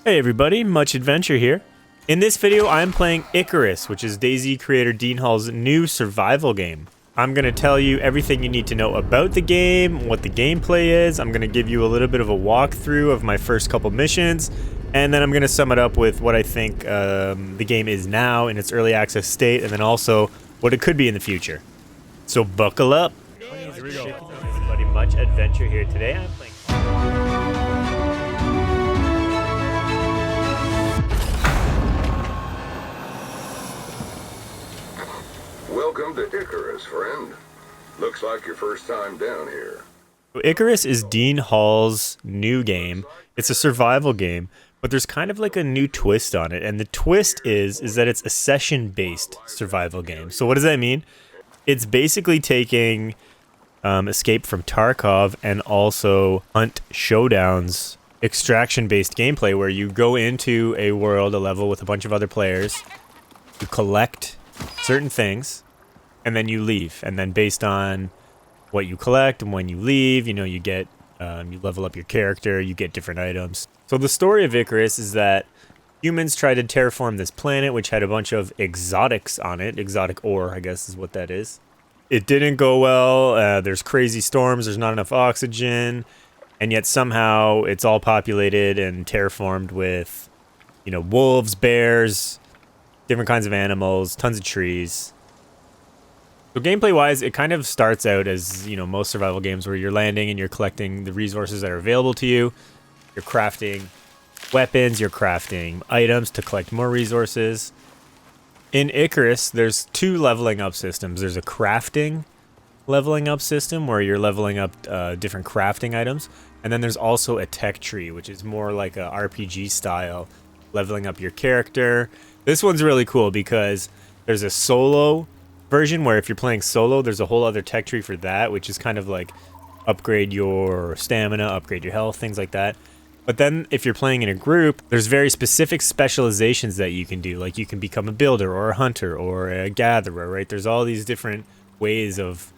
Hey everybody, Much Adventure here. In this video, I'm playing Icarus, which is DayZ creator Dean Hall's new survival game. I'm going to tell you everything you need to know about the game, what the gameplay is. I'm going to give you a little bit of a walkthrough of my first couple missions, and then I'm going to sum it up with what I think the game is now in its early access state, and then also what it could be in the future. So buckle up. Here we go. Everybody, Much Adventure here. Today I'm playing... Welcome to Icarus, friend. Looks like your first time down here. Icarus is Dean Hall's new game. It's a survival game, but there's kind of like a new twist on it. And the twist is that it's a session-based survival game. So what does that mean? It's basically taking Escape from Tarkov and also Hunt Showdown's extraction-based gameplay where you go into a world, a level with a bunch of other players, you collect certain things, and then you leave. And then based on what you collect and when you leave, you know, you get, you level up your character, you get different items. So the story of Icarus is that humans tried to terraform this planet, which had a bunch of exotics on it. Exotic ore, I guess is what that is. It didn't go well. There's crazy storms, there's not enough oxygen, and yet somehow it's all populated and terraformed with, you know, wolves, bears, different kinds of animals, tons of trees. So gameplay-wise, it kind of starts out as, you know, most survival games where you're landing and you're collecting the resources that are available to you. You're crafting weapons, you're crafting items to collect more resources. In Icarus, there's two leveling up systems. There's a crafting leveling up system where you're leveling up different crafting items. And then there's also a tech tree, which is more like a RPG style, leveling up your character. This one's really cool because there's a solo version where if you're playing solo, there's a whole other tech tree for that, which is kind of like upgrade your stamina, upgrade your health, things like that. But then if you're playing in a group, there's very specific specializations that you can do. Like you can become a builder or a hunter or a gatherer, right? There's all these different ways of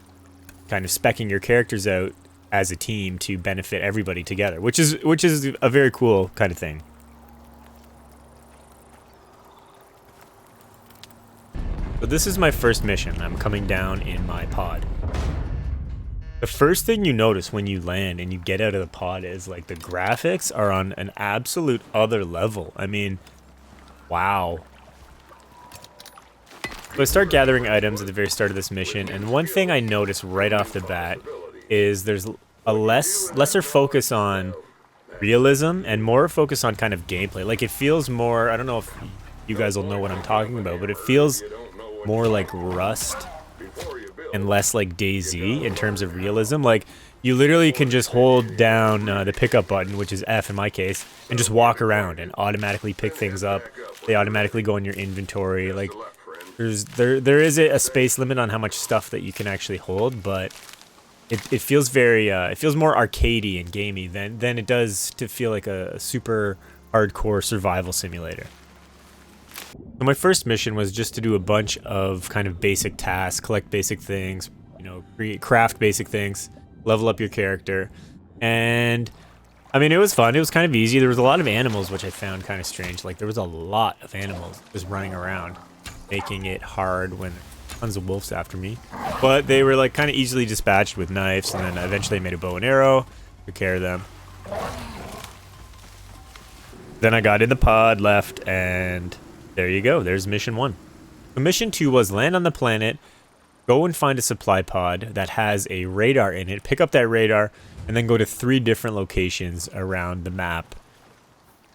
kind of speccing your characters out as a team to benefit everybody together, which is a very cool kind of thing. So this is my first mission. I'm coming down in my pod. The first thing you notice when you land and you get out of the pod is like the graphics are on an absolute other level. I mean, wow. So I start gathering items at the very start of this mission, and one thing I notice right off the bat is there's a lesser focus on realism and more focus on kind of gameplay. Like it feels more, I don't know if you guys will know what I'm talking about, but it feels more like Rust and less like DayZ in terms of realism. Like you literally can just hold down the pickup button, which is F in my case, and just walk around and automatically pick things up. They automatically go in your inventory. Like there is a space limit on how much stuff that you can actually hold, but it feels very it feels more arcadey and gamey than it does to feel like a super hardcore survival simulator. So my first mission was just to do a bunch of kind of basic tasks, collect basic things, you know, craft basic things, level up your character. And I mean, it was fun. It was kind of easy. There was a lot of animals, which I found kind of strange. Like there was a lot of animals just running around, making it hard when tons of wolves after me. But they were like kind of easily dispatched with knives, and then I eventually made a bow and arrow, took care of them. Then I got in the pod, left, and there you go. There's mission 1. So mission 2 was land on the planet, go and find a supply pod that has a radar in it, pick up that radar, and then go to 3 different locations around the map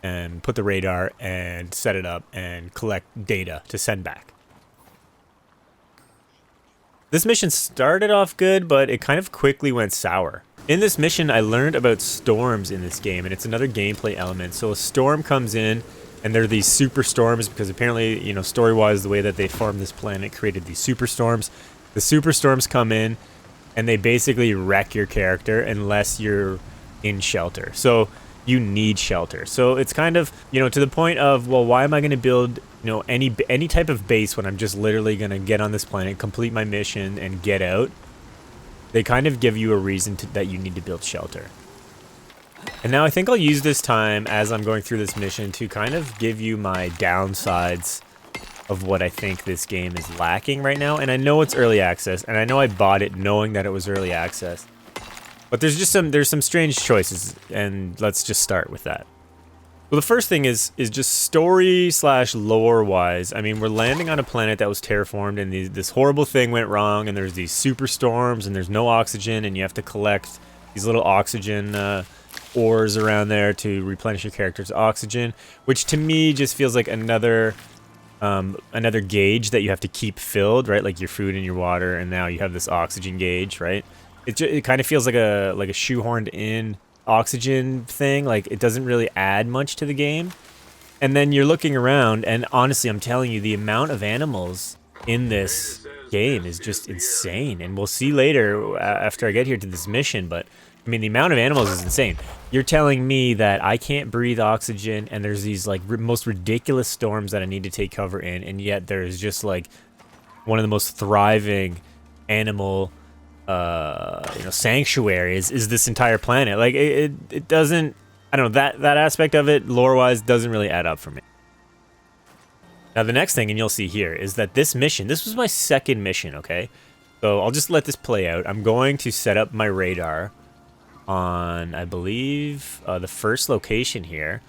and put the radar and set it up and collect data to send back. This mission started off good, but it kind of quickly went sour. In this mission, I learned about storms in this game, and it's another gameplay element. So a storm comes in, and there are these superstorms because apparently, you know, story-wise, the way that they formed this planet created these superstorms. The superstorms come in, and they basically wreck your character unless you're in shelter. So you need shelter. So it's kind of, you know, to the point of, well, why am I going to build, you know, any type of base when I'm just literally going to get on this planet, complete my mission, and get out? They kind of give you a reason that you need to build shelter. And now I think I'll use this time as I'm going through this mission to kind of give you my downsides of what I think this game is lacking right now. And I know it's early access, and I know I bought it knowing that it was early access. But there's some strange choices, and let's just start with that. Well, the first thing is just story / lore wise. I mean, we're landing on a planet that was terraformed, and this horrible thing went wrong, and there's these superstorms, and there's no oxygen, and you have to collect these little oxygen ores around there to replenish your character's oxygen, which to me just feels like another gauge that you have to keep filled, right? Like your food and your water, and now you have this oxygen gauge, right? It kind of feels like a shoehorned in oxygen thing. Like it doesn't really add much to the game. And then you're looking around, and honestly, I'm telling you, the amount of animals in this game is just insane. And we'll see later after I get here to this mission, but I mean, the amount of animals is insane. You're telling me that I can't breathe oxygen, and there's these like most ridiculous storms that I need to take cover in, and yet there's just like one of the most thriving animal sanctuaries is this entire planet. Like it doesn't, I don't know, that aspect of it lore wise doesn't really add up for me. Now the next thing, and you'll see here, is that this was my second mission, okay? So I'll just let this play out. I'm going to set up my radar on, I believe, the first location here.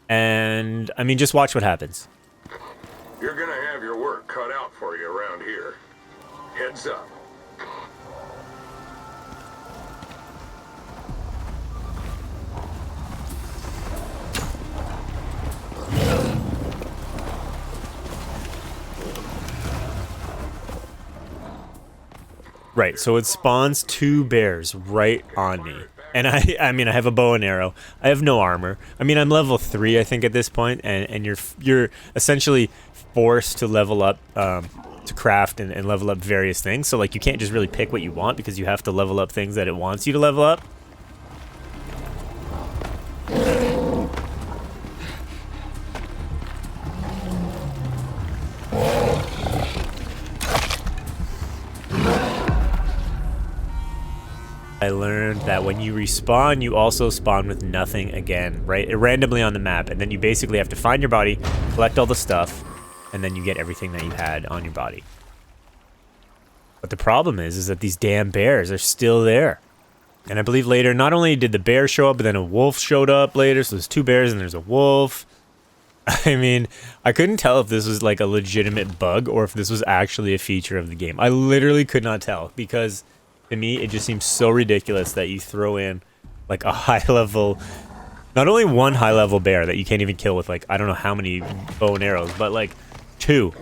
And, I mean, just watch what happens. You're gonna have your work cut out for you around here. Heads up. Right, so it spawns 2 bears right on me. And I mean, I have a bow and arrow. I have no armor. I mean, I'm level 3, I think, at this point, and you're essentially forced to level up, to craft and level up various things. So, like, you can't just really pick what you want because you have to level up things that it wants you to level up. I learned that when you respawn, you also spawn with nothing again, right? Randomly on the map, and then you basically have to find your body, collect all the stuff, and then you get everything that you had on your body. But the problem is that these damn bears are still there. And I believe later, not only did the bear show up, but then a wolf showed up later, so there's 2 bears and there's a wolf. I mean, I couldn't tell if this was like a legitimate bug or if this was actually a feature of the game. I literally could not tell, because to me, it just seems so ridiculous that you throw in like a high-level, not only one high-level bear that you can't even kill with like, I don't know how many bow and arrows, but like 2.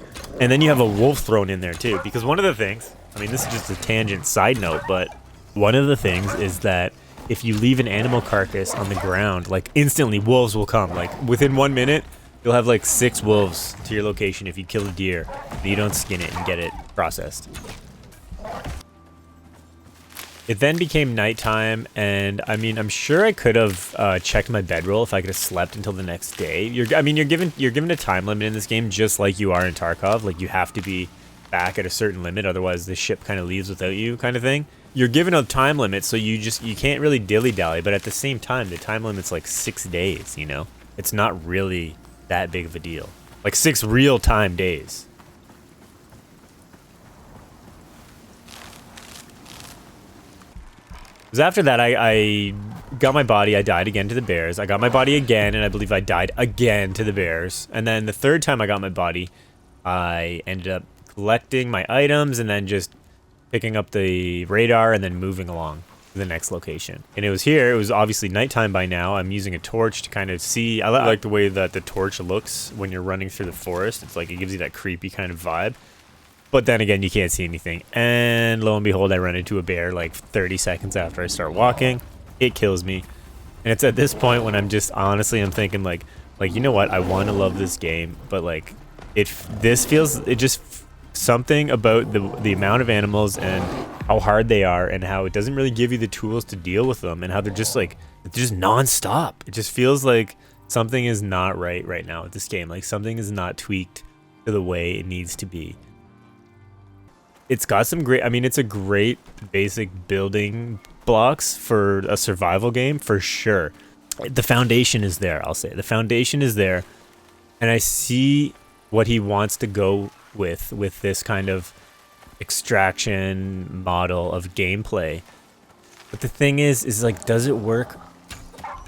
And then you have a wolf thrown in there too. Because one of the things, I mean, this is just a tangent side note, but one of the things is that if you leave an animal carcass on the ground, like instantly wolves will come. Like within 1 minute, you'll have like 6 wolves to your location if you kill a deer and you don't skin it and get it processed. It then became nighttime, and I mean, I'm sure I could have checked my bedroll if I could have slept until the next day. You're given a time limit in this game, just like you are in Tarkov. Like you have to be back at a certain limit, otherwise the ship kind of leaves without you, kind of thing. You're given a time limit, so you can't really dilly-dally. But at the same time, the time limit's like 6 days. You know, it's not really that big of a deal. Like 6 real-time days. Because after that, I got my body, I died again to the bears. I got my body again, and I believe I died again to the bears. And then the 3rd time I got my body, I ended up collecting my items and then just picking up the radar and then moving along to the next location. And it was here, it was obviously nighttime by now. I'm using a torch to kind of see. I like the way that the torch looks when you're running through the forest. It's like it gives you that creepy kind of vibe. But then again, you can't see anything. And lo and behold, I run into a bear like 30 seconds after I start walking. It kills me. And it's at this point when I'm just, honestly, I'm thinking like, you know what? I want to love this game, but like, something about the amount of animals and how hard they are and how it doesn't really give you the tools to deal with them and how they're just nonstop. It just feels like something is not right now with this game. Like something is not tweaked to the way it needs to be. It's got some great, I mean, it's a great basic building blocks for a survival game, for sure. the foundation is there. I'll say the foundation is there, and I see what he wants to go with this kind of extraction model of gameplay. But the thing is like, does it work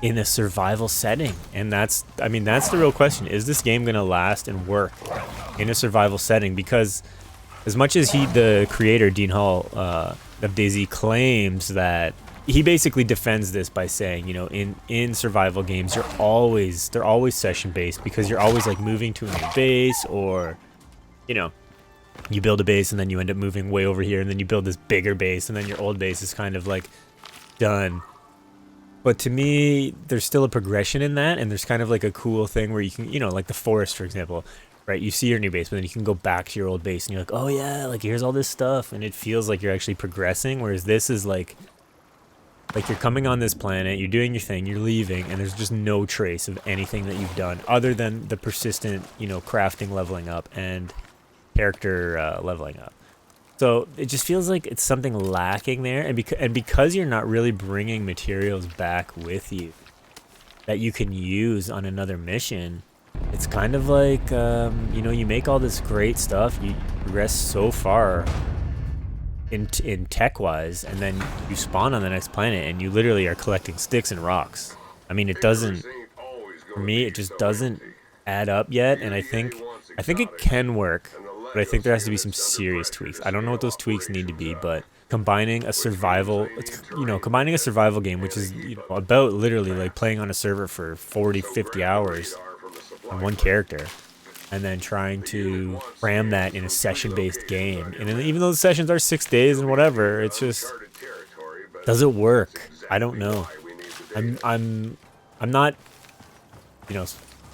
in a survival setting? And that's, I mean, that's the real question. Is this game gonna last and work in a survival setting? Because as much as the creator Dean Hall of DayZ claims that, he basically defends this by saying, you know, in survival games, they're always session based, because you're always like moving to a new base, or, you know, you build a base and then you end up moving way over here, and then you build this bigger base, and then your old base is kind of like done. But to me, there's still a progression in that, and there's kind of like a cool thing where you can, you know, like the forest, for example, right? You see your new base, but then you can go back to your old base, and you're like, oh yeah, like here's all this stuff, and it feels like you're actually progressing. Whereas this is like you're coming on this planet, you're doing your thing, you're leaving, and there's just no trace of anything that you've done other than the persistent, you know, crafting, leveling up, and character leveling up. So it just feels like it's something lacking there, and because you're not really bringing materials back with you that you can use on another mission, it's kind of like, you know, you make all this great stuff, you progress so far in tech-wise, and then you spawn on the next planet, and you literally are collecting sticks and rocks. I mean, it doesn't, for me, it just doesn't add up yet, and I think it can work, but I think there has to be some serious tweaks. I don't know what those tweaks need to be, but combining a survival game, which is, you know, about literally like playing on a server for 40, 50 hours on one character, and then trying to cram that in a session-based game. And then, even though the sessions are 6 days and whatever, it's just, does it work? I don't know. I'm not, you know,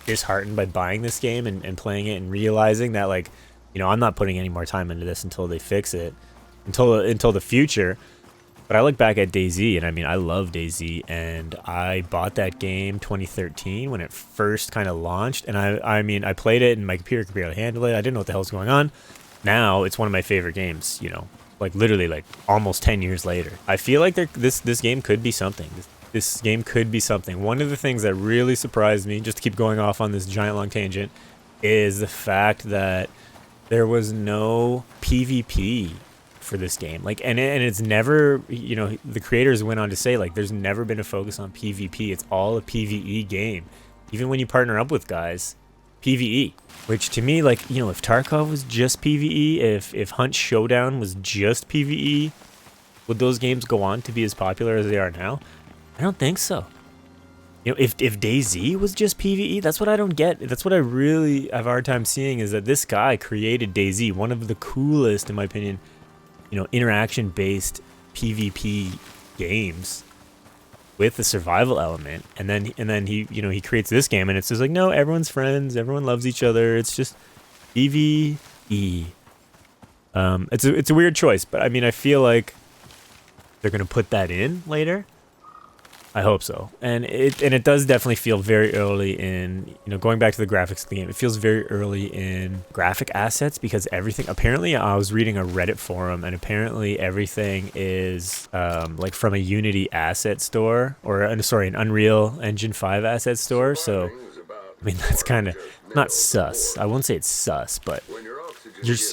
disheartened by buying this game and playing it and realizing that, like, you know, I'm not putting any more time into this until they fix it, until the future. But I look back at DayZ, and I mean, I love DayZ, and I bought that game 2013 when it first kind of launched, and I mean, I played it and my computer could barely handle it. I didn't know what the hell was going on. Now it's one of my favorite games, you know, like literally like almost 10 years later. I feel like this game could be something. This game could be something. One of the things that really surprised me, just to keep going off on this giant long tangent, is the fact that there was no PvP for this game. Like, and it's never, you know, the creators went on to say, like, there's never been a focus on PvP. It's all a PvE game. Even when you partner up with guys, PvE. Which to me, like, you know, if Tarkov was just PvE, if Hunt Showdown was just PvE, would those games go on to be as popular as they are now? I don't think so. You know, if DayZ was just PvE, that's what I don't get. That's what I really have a hard time seeing, is that this guy created DayZ, one of the coolest, in my opinion, you know, interaction-based PvP games with the survival element, and then he, you know, he creates this game, and it's just like, no, everyone's friends, everyone loves each other. It's just PvE. It's a weird choice, but I mean, I feel like they're gonna put that in later. I hope so. And it does definitely feel very early in, you know, going back to the graphics of the game, it feels very early in graphic assets, because everything, apparently, I was reading a Reddit forum, and apparently everything is like from a Unity asset store, or sorry, an Unreal Engine 5 asset store. So I mean, that's kind of not sus. I won't say it's sus, but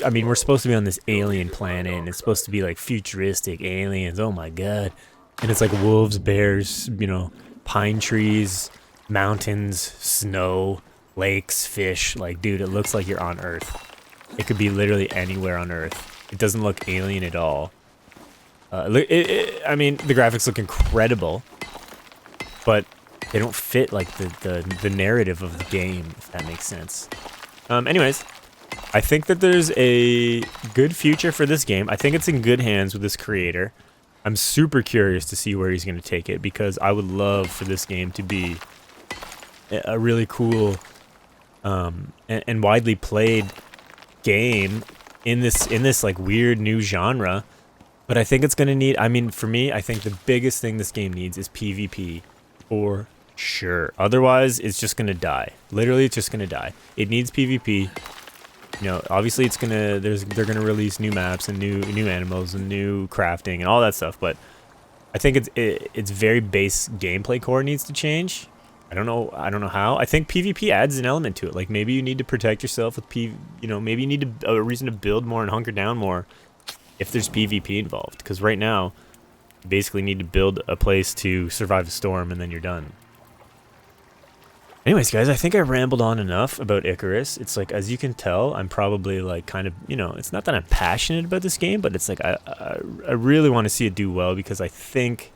I mean, we're supposed to be on this alien planet, and it's supposed to be like futuristic aliens. Oh my god. And it's like wolves, bears, you know, pine trees, mountains, snow, lakes, fish. Like, dude, it looks like you're on Earth. It could be literally anywhere on Earth. It doesn't look alien at all. I mean, the graphics look incredible, but they don't fit like the narrative of the game, if that makes sense. Anyways, I think that there's a good future for this game. I think it's in good hands with this creator. I'm super curious to see where he's going to take it, because I would love for this game to be a really cool and widely played game in this like weird new genre. But I think it's going to need, I mean, for me, I think the biggest thing this game needs is PvP for sure. Otherwise, it's just going to die. Literally, it's just going to die. It needs PvP. You know, obviously they're gonna release new maps and new animals and new crafting and all that stuff, but I think it's very base gameplay core needs to change. I don't know how. I think PvP adds an element to it. Like maybe you need to protect yourself with maybe you need a reason to build more and hunker down more if there's PvP involved. Because right now, you basically need to build a place to survive a storm and then you're done. Anyways, guys, I think I rambled on enough about Icarus. It's like, as you can tell, I'm probably like kind of, it's not that I'm passionate about this game, but it's like I really want to see it do well because I think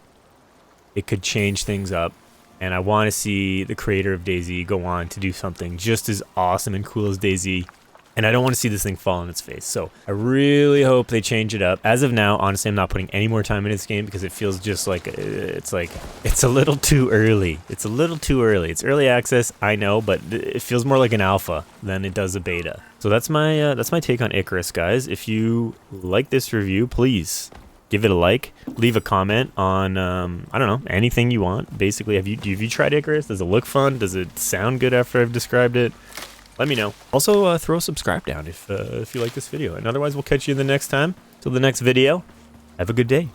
it could change things up. And I want to see the creator of DayZ go on to do something just as awesome and cool as DayZ. And I don't want to see this thing fall on its face. So I really hope they change it up. As of now, honestly, I'm not putting any more time into this game because it feels just like it's a little too early. It's a little too early. It's early access, I know, but it feels more like an alpha than it does a beta. So that's my take on Icarus, guys. If you like this review, please give it a like. Leave a comment on I don't know, anything you want. Basically, have you tried Icarus? Does it look fun? Does it sound good after I've described it? Let me know. Also, throw a subscribe down if you like this video. And otherwise, we'll catch you in the next time. Till the next video, have a good day.